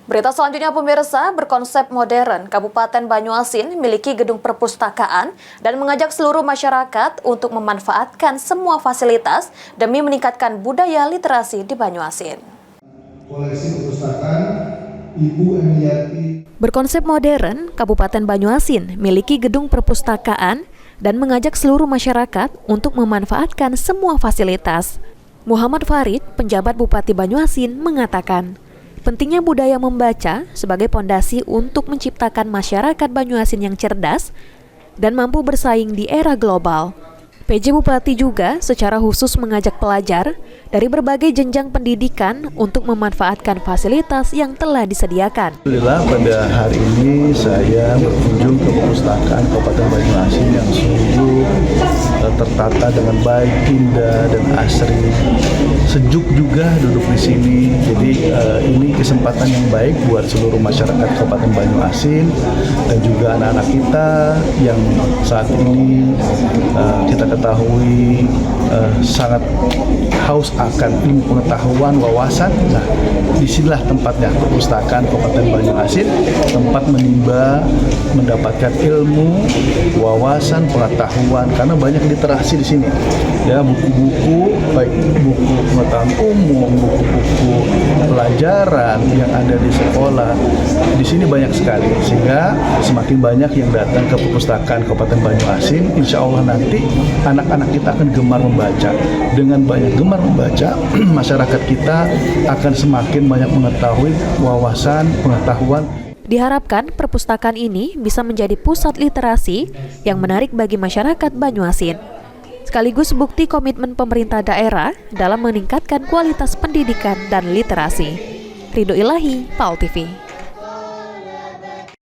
Berita selanjutnya pemirsa, berkonsep modern, Kabupaten Banyuasin memiliki gedung perpustakaan dan mengajak seluruh masyarakat untuk memanfaatkan semua fasilitas demi meningkatkan budaya literasi di Banyuasin. Koleksi perpustakaan Ibu Emilyati. Berkonsep modern, Kabupaten Banyuasin memiliki gedung perpustakaan dan mengajak seluruh masyarakat untuk memanfaatkan semua fasilitas. Muhammad Farid, penjabat Bupati Banyuasin, mengatakan, pentingnya budaya membaca sebagai pondasi untuk menciptakan masyarakat Banyuasin yang cerdas dan mampu bersaing di era global. PJ Bupati juga secara khusus mengajak pelajar dari berbagai jenjang pendidikan untuk memanfaatkan fasilitas yang telah disediakan. Alhamdulillah pada hari ini saya berkunjung ke perpustakaan Kabupaten Banyuasin yang sungguh tertata dengan baik, indah dan asri. Sejuk juga duduk di sini. Jadi ini kesempatan yang baik buat seluruh masyarakat Kabupaten Banyuasin dan juga anak-anak kita yang saat ini kita ketahui sangat haus akan ilmu pengetahuan, wawasan. Nah, disinilah tempatnya perpustakaan Kabupaten Banyuasin, tempat menimba, mendapatkan ilmu, wawasan, pengetahuan. Karena banyak literasi di sini. Ya, buku-buku, baik buku pengetahuan umum, buku-buku pelajaran yang ada di sekolah. Di sini banyak sekali, sehingga semakin banyak yang datang ke perpustakaan Kabupaten Banyuasin, insya Allah nanti anak-anak kita akan gemar membaca. Dengan banyak gemar membaca, masyarakat kita akan semakin banyak mengetahui wawasan, pengetahuan. Diharapkan perpustakaan ini bisa menjadi pusat literasi yang menarik bagi masyarakat Banyuasin, sekaligus bukti komitmen pemerintah daerah dalam meningkatkan kualitas pendidikan dan literasi. Ridho Ilahi, PAL TV.